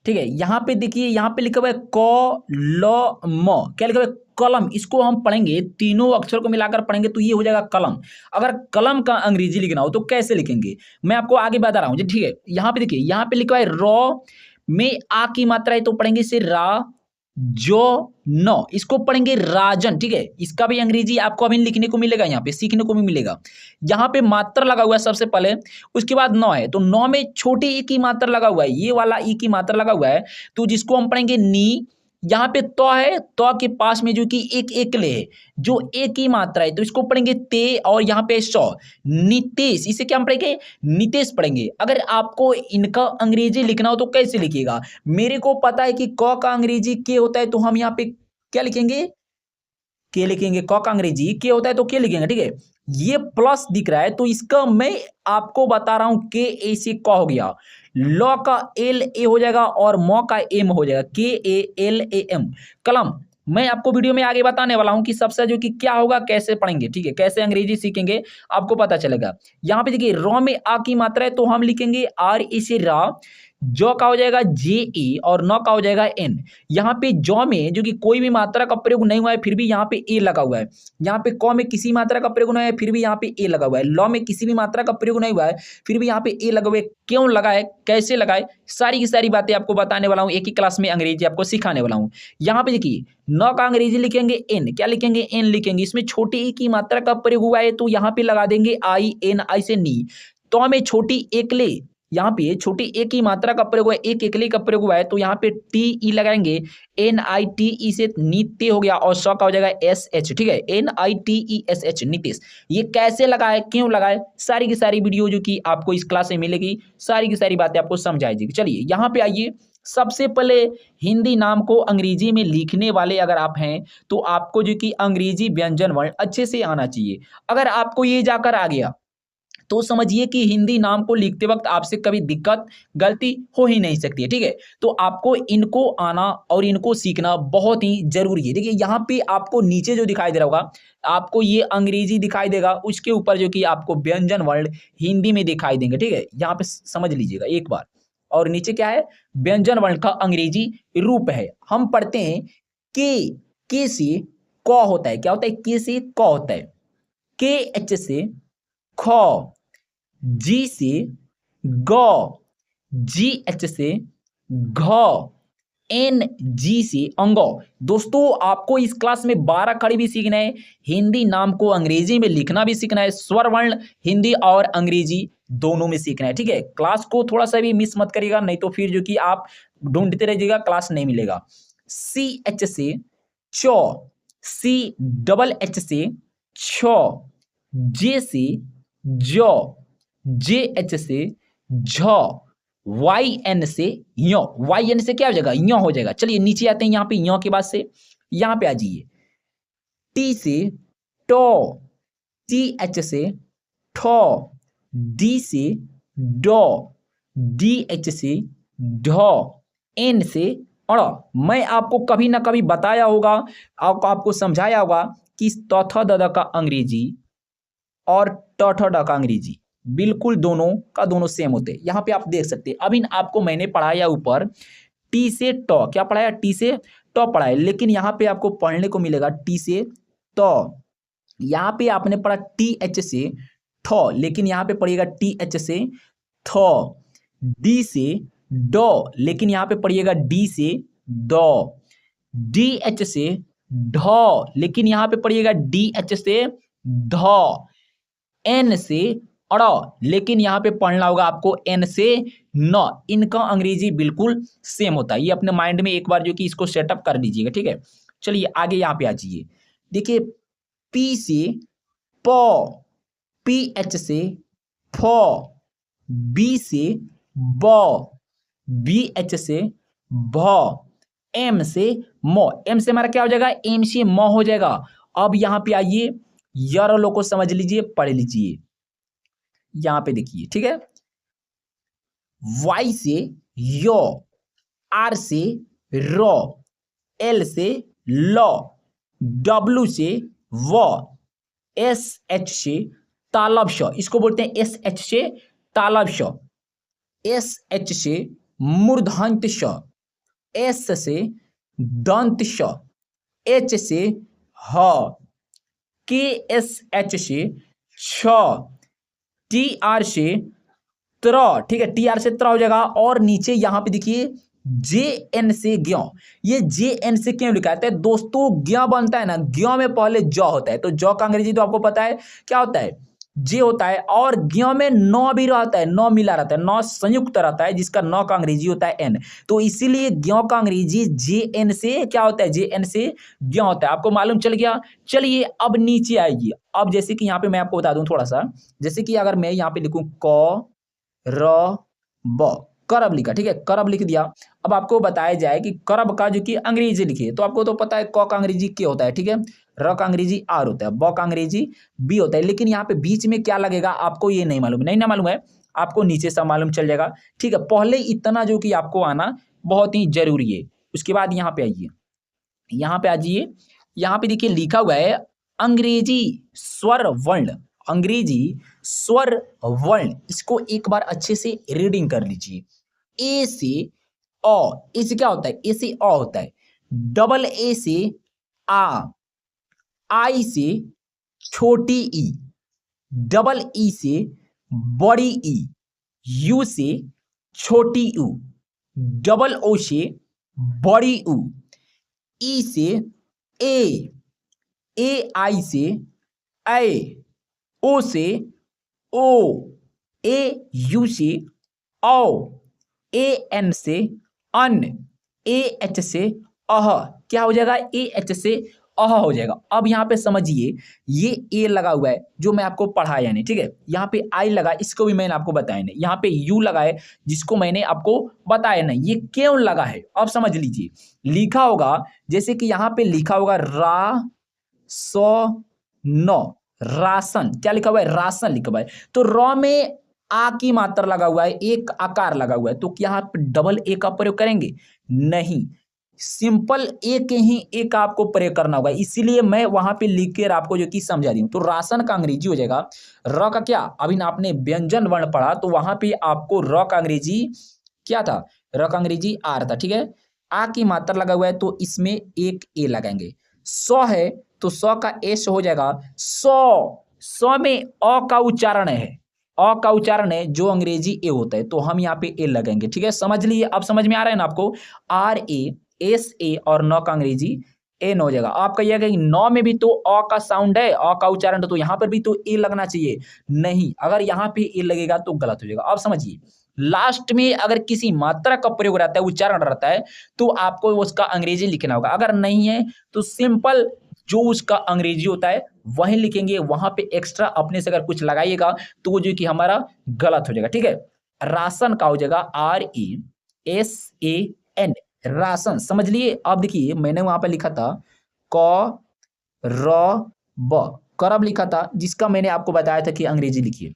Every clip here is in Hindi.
ठीक है। यहाँ पे देखिए, यहाँ पे लिखा हुआ है क ल म, क्या लिखा हुआ है कलम। इसको हम पढ़ेंगे, तीनों अक्षर को मिलाकर पढ़ेंगे तो ये हो जाएगा कलम। अगर कलम का अंग्रेजी लिखना हो तो कैसे लिखेंगे, मैं आपको आगे बता रहा हूँ जी, ठीक है। यहाँ पे देखिए, यहाँ पे लिखा है रॉ में आ की मात्रा है तो पढ़ेंगे इसे रा, जो न, इसको पढ़ेंगे राजन, ठीक है। इसका भी अंग्रेजी आपको अभी लिखने को मिलेगा, यहाँ पे सीखने को भी मिलेगा। यहाँ पे मात्रा लगा हुआ है सबसे पहले, उसके बाद नौ है तो नौ में छोटे ई की मात्रा लगा हुआ है, ये वाला ई की मात्रा लगा हुआ है तो जिसको हम पढ़ेंगे नी। यहाँ पे तो है, तो के पास में जो कि एक एकले है, जो एक ही मात्रा है तो इसको पढ़ेंगे ते, और यहाँ पे सौ नितेश, इसे क्या हम पढ़ेंगे नितेश पढ़ेंगे। अगर आपको इनका अंग्रेजी लिखना हो तो कैसे लिखिएगा, मेरे को पता है कि क का अंग्रेजी के होता है तो हम यहाँ पे क्या लिखेंगे के लिखेंगे, क का अंग्रेजी के होता है तो के लिखेंगे, ठीक है। ये प्लस दिख रहा है तो इसका मैं आपको बता रहा हूं के ए से क हो गया, लॉ का एल ए हो जाएगा और मॉ का एम हो जाएगा, के ए एल ए एम कलम। मैं आपको वीडियो में आगे बताने वाला हूं कि सबसे जो कि क्या होगा, कैसे पढ़ेंगे, ठीक है, कैसे अंग्रेजी सीखेंगे आपको पता चलेगा। यहाँ पे देखिए रॉ में आ की मात्रा है तो हम लिखेंगे आर ए से रा, जौ का हो जाएगा जे ए और नौ का हो जाएगा एन। यहाँ पे जौ में जो कि कोई भी मात्रा का प्रयोग नहीं हुआ है फिर भी यहाँ पे ए लगा हुआ है, यहाँ पे क में किसी मात्रा का प्रयोग नहीं है फिर भी यहाँ पे ए लगा हुआ है, लॉ में किसी भी मात्रा का प्रयोग नहीं हुआ है फिर भी यहाँ पे ए लगा हुआ है। क्यों लगा है, कैसे लगाए, सारी की सारी बातें आपको बताने वाला हूँ, एक ही क्लास में अंग्रेजी आपको सिखाने वाला हूँ। यहाँ पे देखिए नौ का अंग्रेजी लिखेंगे एन, क्या लिखेंगे एन लिखेंगे, इसमें छोटी ए की मात्रा का प्रयोग हुआ है तो यहाँ पे लगा देंगे आई एन, आई से नी। तो हमें छोटी एकले, यहाँ पे छोटी ए की मात्रा का प्रयोग हुआ है, एक एकले का प्रयोग हुआ है तो यहाँ पे टी ई लगाएंगे, एन आई टी ई से नित्य हो गया और सौ का हो जाएगा एस एच, ठीक है, N I T E S H Nitesh. ये कैसे लगाए, क्यों लगाए, सारी की सारी वीडियो जो कि आपको इस क्लास में मिलेगी, सारी की सारी बातें आपको समझाई जाएगी। चलिए यहाँ पे आइए, सबसे पहले हिंदी नाम को अंग्रेजी में लिखने वाले अगर आप हैं तो आपको जो कि अंग्रेजी व्यंजन वर्ण अच्छे से आना चाहिए। अगर आपको ये जाकर आ गया तो समझिए कि हिंदी नाम को लिखते वक्त आपसे कभी दिक्कत गलती हो ही नहीं सकती है, ठीक है। तो आपको इनको आना और इनको सीखना बहुत ही जरूरी है। देखिए यहाँ पे आपको नीचे जो दिखाई दे रहा होगा, आपको ये अंग्रेजी दिखाई देगा, उसके ऊपर जो कि आपको व्यंजन वर्ण हिंदी में दिखाई देंगे, ठीक है। यहाँ पे समझ लीजिएगा एक बार, और नीचे क्या है, व्यंजन वर्ण का अंग्रेजी रूप है। हम पढ़ते हैं के से क होता है, क्या होता है, के से क होता है, के एच से ख, जी से ग, जी एच से घ, एन जी से अंगो। दोस्तों आपको इस क्लास में 12 खड़ी भी सीखना है, हिंदी नाम को अंग्रेजी में लिखना भी सीखना है, स्वर वर्ण हिंदी और अंग्रेजी दोनों में सीखना है, ठीक है। क्लास को थोड़ा सा भी मिस मत करिएगा, नहीं तो फिर जो कि आप ढूंढते रहिएगा, क्लास नहीं मिलेगा। सी एच से चौ, सी डबल एच से छ, जे से जौ, जे एच से झ, वाई एन से यो, वाई एन से क्या हो जाएगा, यो हो जाएगा। चलिए नीचे आते हैं, यहाँ पे यो के बाद से यहाँ पे आ जाइए, टी से टो, टी एच से ठो, डी से डो, डी एच से ढो, एन से अड़। मैं आपको कभी ना कभी बताया होगा, आपको समझाया होगा कि त थ द द का अंग्रेजी और ट ठ ड का अंग्रेजी बिल्कुल दोनों का दोनों सेम होते हैं। यहाँ पे आप देख सकते हैं, अभी आपको मैंने पढ़ाया ऊपर टी से ट, क्या पढ़ाया, टी से ट पढ़ाया, लेकिन यहाँ पे आपको पढ़ने को मिलेगा टी से त। यहाँ पे आपने पढ़ा टी एच से ठ, लेकिन यहाँ पे पढ़िएगा टी एच से थ, डी से डो, लेकिन यहाँ पे पढ़िएगा डी से दो, डी एच से ढ, लेकिन यहाँ पे पढ़िएगा डी एच से ध, एन से अड़, लेकिन यहाँ पे पढ़ना होगा आपको एन से न। इनका अंग्रेजी बिल्कुल सेम होता है, ये अपने माइंड में एक बार जो कि इसको सेटअप कर लीजिएगा, ठीक है। चलिए आगे यहाँ पे आ जाइए, देखिए पी से प, पी एच से फ, बी से ब, बी एच से भ, एम से म, एम से हमारा क्या हो जाएगा, एम से म हो जाएगा। अब यहाँ पे आइए, यार लोग को समझ लीजिए, पढ़ लीजिए, यहाँ पे देखिए, ठीक है। वाई से यो, आर से रो, एल से लो, डब्ल्यू से व, एस एच से तालब श, इसको बोलते हैं एस एच से तालब श, एस एच से मूर्धन्य श, एस से दंत श, एच से ह, के एस एच से छ, टी आर से त्र, ठीक है, टी आर से त्र हो जाएगा। और नीचे यहां पे देखिए जे एन से ज्ञ, ये जे एन से क्यों लिखा है दोस्तों, ज्ञ बनता है ना, ज्ञ में पहले ज होता है, तो ज का अंग्रेजी तो आपको पता है क्या होता है, जे होता है। और ज्ञ में न भी रहता है, न मिला रहता है, न संयुक्त रहता है, जिसका न का अंग्रेजी होता है एन। तो इसीलिए ज्ञ का अंग्रेजी जे एन से क्या होता है, जे एन से ज्ञ होता है। आपको मालूम चल गया। चलिए अब नीचे आइए। अब जैसे कि यहाँ पे मैं आपको बता दूं थोड़ा सा, जैसे कि अगर मैं यहाँ पे लिखूं क र ब, करब लिखा, ठीक है, करब लिख दिया। अब आपको बताया जाए कि करब का जो कि अंग्रेजी लिखिए, तो आपको तो पता है क का अंग्रेजी के होता है, ठीक है, र का अंग्रेजी आर होता है, ब का अंग्रेजी बी होता है। लेकिन यहाँ पे बीच में क्या लगेगा आपको ये नहीं मालूम, नहीं ना मालूम है आपको, नीचे सब मालूम चल जाएगा, ठीक है। पहले इतना जो कि आपको आना बहुत ही जरूरी है। उसके बाद यहाँ पे आइए, यहाँ पे आ जाइए, यहाँ पे देखिए लिखा हुआ है अंग्रेजी स्वर वर्ण, अंग्रेजी स्वर वर्ण, इसको एक बार अच्छे से रीडिंग कर लीजिए। ए से अ, ए से क्या होता है, ए से अ होता है, डबल ए से आ, आई से छोटी ई, डबल ई से बड़ी ई, यू से छोटी यू, डबल ओ से बड़ी यू, ई से ए आई से ए, ओ से ओ, ए यू से औ, ए एन से अन, ए एच से अह, क्या हो जाएगा, ए एच से अह हो जाएगा। अब यहाँ पे समझिए, ये ए लगा हुआ है जो मैं आपको पढ़ाया नहीं, ठीक है, यहाँ पे आई लगा, इसको भी मैंने आपको बताया नहीं, यहाँ पे यू लगा है जिसको मैंने आपको बताया नहीं, ये क्यों लगा है अब समझ लीजिए। लिखा होगा, जैसे कि यहाँ पे लिखा होगा रा सो नौ, राशन, क्या लिखा हुआ है, राशन लिखा हुआ है, तो र में आ की मात्रा लगा हुआ है, एक आकार लगा हुआ है, तो क्या आप डबल ए का प्रयोग करेंगे, नहीं, सिंपल ए के ही ए का आपको प्रयोग करना होगा। इसीलिए मैं वहां पे लिख कर आपको जो कि समझा दी हूं। तो राशन का अंग्रेजी हो जाएगा र का क्या, अभी ना आपने व्यंजन वर्ण पढ़ा, तो वहां पे आपको र का अंग्रेजी क्या था, र का अंग्रेजी आर था, ठीक है। आ की मात्रा लगा हुआ है तो इसमें एक ए लगाएंगे। सौ है तो सौ का एस हो जाएगा सौ, सौ में अ का उच्चारण है, अ का उच्चारण है जो अंग्रेजी ए होता है, तो हम यहाँ पे ए लगाएंगे, ठीक है। समझ लिए, अब समझ में आ रहा है ना आपको, आर ए एस ए और नौ का अंग्रेजी एन हो जाएगा। आप कहिएगा कि नौ में भी तो अ का साउंड है, अ का उच्चारण, तो यहाँ पर भी तो ए लगना चाहिए, नहीं, अगर यहाँ पे ए लगेगा तो गलत हो जाएगा। अब समझिए, लास्ट में अगर किसी मात्रा का प्रयोग रहता है, उच्चारण रहता है, तो आपको उसका अंग्रेजी लिखना होगा, अगर नहीं है तो सिंपल जो उसका अंग्रेजी होता है वही लिखेंगे, वहां पे एक्स्ट्रा अपने से अगर कुछ लगाइएगा तो वो जो कि हमारा गलत हो जाएगा, ठीक है। राशन का हो जाएगा R E S A N, ration, समझ लिए। अब देखिए मैंने वहां पे लिखा था क र ब, करब लिखा था, जिसका मैंने आपको बताया था कि अंग्रेजी लिखिए।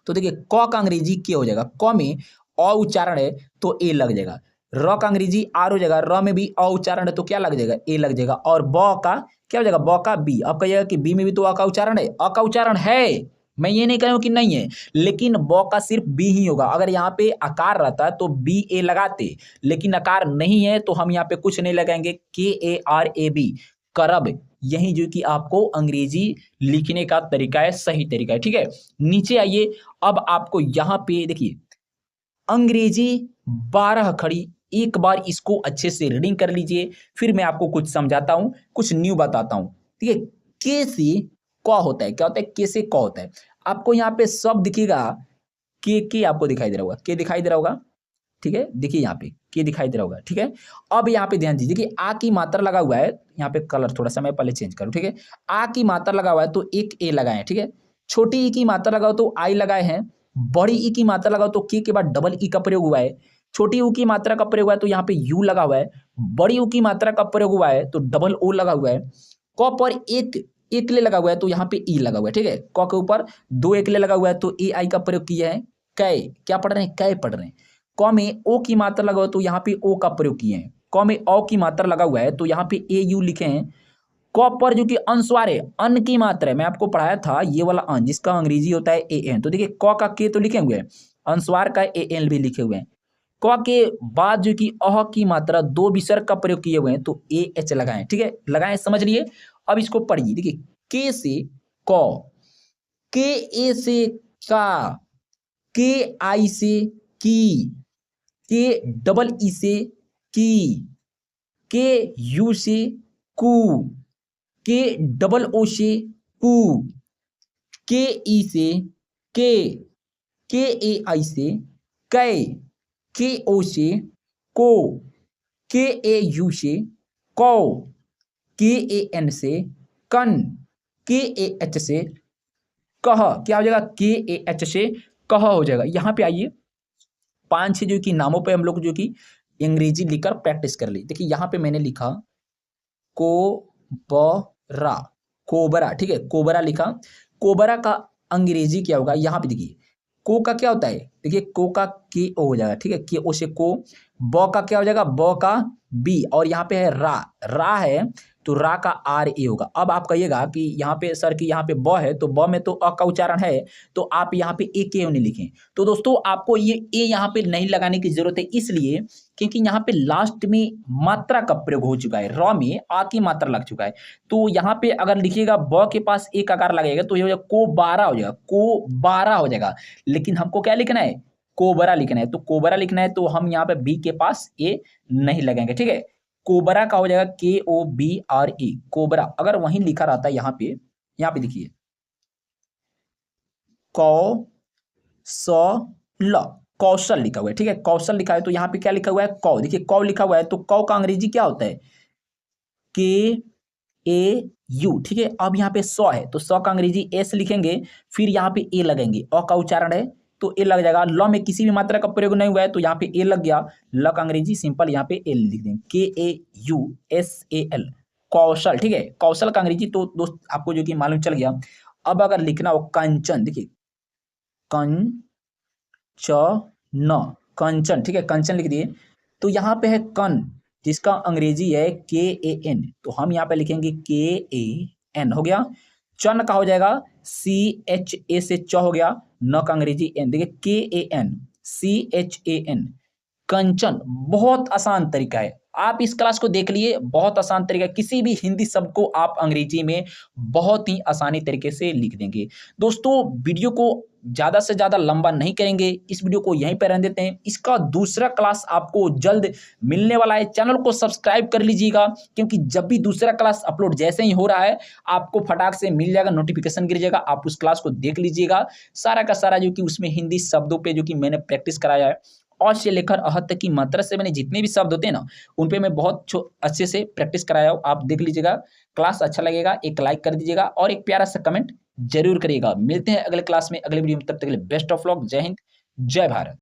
तो देखिए क का अंग्रेजी के हो जाएगा, क में अ उच्चारण है तो ए लग जाएगा, र का अंग्रेजी आर हो जाएगा, र में भी अ उच्चारण है तो क्या लग जाएगा, ए लग जाएगा, और ब का क्या हो जाएगा, ब का बी। अब कहिएगा कि बी में भी तो अ का उच्चारण है, अ का उच्चारण है, मैं ये नहीं कह रहा हूं कि नहीं है, लेकिन ब का सिर्फ बी ही होगा। अगर यहाँ पे आकार रहता तो बी ए लगाते, लेकिन आकार नहीं है तो हम यहाँ पे कुछ नहीं लगाएंगे, के ए आर ए बी, करब, यही जो कि आपको अंग्रेजी लिखने का तरीका है, सही तरीका है, ठीक है। नीचे आइए, अब आपको यहाँ पे देखिए अंग्रेजी 12 खड़ी, एक बार इसको अच्छे से रीडिंग कर लीजिए, फिर मैं आपको कुछ समझाता हूं, कुछ न्यू बताता हूं, ठीक है। के से क होता है, क्या होता है, के से क होता है। आपको यहाँ पे सब दिखेगा, के आपको दिखाई दे रहा होगा, के दिखाई दे रहा होगा, ठीक है, देखिए यहाँ पे के दिखाई दे रहा होगा, ठीक है। अब यहाँ पे ध्यान दीजिए कि आ की मात्रा लगा हुआ है, यहाँ पे कलर थोड़ा सा मैं पहले चेंज करूँ, ठीक है। आ की मात्रा लगा हुआ है तो एक ए लगाए, ठीक है। छोटी ई की मात्रा लगाओ तो आई लगाए हैं, बड़ी ई की मात्रा लगाओ तो के बाद डबल ई का प्रयोग हुआ है, छोटी यू की मात्रा का प्रयोग हुआ है तो यहाँ पे यू लगा हुआ है, बड़ी यू की मात्रा का प्रयोग हुआ है तो डबल ओ लगा हुआ है, क पर एक एकले लगा हुआ है तो यहाँ पे ई लगा हुआ है, ठीक है। क के ऊपर दो एकले लगा हुआ है तो ए आई का प्रयोग किया है, कै, क्या पढ़ रहे हैं, कै पढ़ रहे हैं। क में ओ की मात्रा लगा हुआ है तो यहाँ पे ओ का प्रयोग किए हैं, क में औ की मात्रा लगा हुआ है तो यहाँ पे ए यू लिखे हैं। क पर जो कि अनुस्वार है, अन की मात्रा है, मैं आपको पढ़ाया था ये वाला अन जिसका अंग्रेजी होता है ए एन, तो देखिए क का के तो लिखे हुए हैं, अनुस्वार का ए एन भी लिखे हुए हैं, क के बाद जो कि अह की मात्रा दो विसर्ग का प्रयोग किए हुए हैं तो ए एच लगाएं, ठीक है, लगाएं, समझ लिए। अब इसको पढ़िए, देखिए के से क, के ए से का, के आई से की, के डबल ई से की, के यू से कू, के डबल ओ से कू, के ई से के ए आई से कै, के ओ से को, के ए यू से कौ, के ए एन से कन, के ए एच से कह, क्या हो जाएगा, के ए एच से कह हो जाएगा। यहाँ पे आइए 5-6 जो कि नामों पे हम लोग जो कि अंग्रेजी लिखकर प्रैक्टिस कर ली। देखिए यहाँ पे मैंने लिखा कोबरा, कोबरा, ठीक है, कोबरा लिखा। कोबरा का अंग्रेजी क्या होगा, यहाँ पे देखिए को का क्या होता है, देखिए को का के ओ हो जाएगा, ठीक है, के ओ से को। ब का क्या हो जाएगा, ब का बी, और यहाँ पे है रा, रा है तो रा का आर ए होगा। अब आप कहिएगा कि यहाँ पे सर कि यहाँ पे ब है तो ब में तो अ का उच्चारण है, तो आप यहाँ पे ए के नहीं लिखें। तो दोस्तों आपको ये ए यहाँ पे नहीं लगाने की जरूरत है, इसलिए क्योंकि यहाँ पे लास्ट में मात्रा का प्रयोग हो चुका है, र में आ की मात्रा लग चुका है। तो यहाँ पे अगर लिखिएगा ब के पास एक आकार लगेगा तो ये हो जाएगा को 12 हो जाएगा, को 12 हो जाएगा। लेकिन हमको क्या लिखना है, कोबरा लिखना है, तो कोबरा लिखना है तो हम यहाँ पे बी के पास ए नहीं लगाएंगे, ठीक है। कोबरा का हो जाएगा K O B R A, cobra. अगर वहीं लिखा रहता है यहाँ पे देखिए कौ स ल, कौशल लिखा हुआ है, ठीक है, कौशल लिखा है तो यहाँ पे क्या लिखा हुआ है, कौ। देखिए कौ लिखा हुआ है तो कौ का अंग्रेजी क्या होता है, के ए यू, ठीक है। अब यहाँ पे स है तो स का अंग्रेजी एस लिखेंगे, फिर यहाँ पे ए लगेंगे, अ का उच्चारण है तो ए लग जाएगा। ल में किसी भी मात्रा का प्रयोग नहीं हुआ है तो यहाँ पे ए लग गया, ल का अंग्रेजी सिंपल यहाँ पे एल लिख देंगे, के ए यू एस ए एल, कौशल, ठीक है। कौशल का अंग्रेजी तो दोस्त आपको जो कि मालूम चल गया। अब अगर लिखना हो कंचन, देखिए कं च न, कंचन, ठीक है, कंचन लिख दिए। तो यहाँ पे है कन, जिसका अंग्रेजी है के ए एन, तो हम यहाँ पे लिखेंगे के ए एन, हो गया। चन का हो जाएगा सी एच ए से च हो गया, न का अंग्रेजी एन, देखिए K A N C H A N, Kanchan. बहुत आसान तरीका है, आप इस क्लास को देख लिए, बहुत आसान तरीका है। किसी भी हिंदी शब्द को आप अंग्रेजी में बहुत ही आसानी तरीके से लिख देंगे। दोस्तों वीडियो को ज़्यादा से ज़्यादा लंबा नहीं करेंगे, इस वीडियो को यहीं पर रहने देते हैं। इसका दूसरा क्लास आपको जल्द मिलने वाला है, चैनल को सब्सक्राइब कर लीजिएगा, क्योंकि जब भी दूसरा क्लास अपलोड जैसे ही हो रहा है आपको फटाक से मिल जाएगा, नोटिफिकेशन गिर जाएगा, आप उस क्लास को देख लीजिएगा। सारा का सारा जो कि उसमें हिंदी शब्दों पे जो कि मैंने प्रैक्टिस कराया है, और से लेकर अह तक की मात्रा से मैंने जितने भी शब्द होते हैं ना उन पे मैं बहुत अच्छे से प्रैक्टिस कराया हूँ, आप देख लीजिएगा। क्लास अच्छा लगेगा एक लाइक कर दीजिएगा और एक प्यारा सा कमेंट जरूर करिएगा। मिलते हैं अगले क्लास में, अगले वीडियो में, तब तक के लिए बेस्ट ऑफ लक, जय हिंद, जय भारत।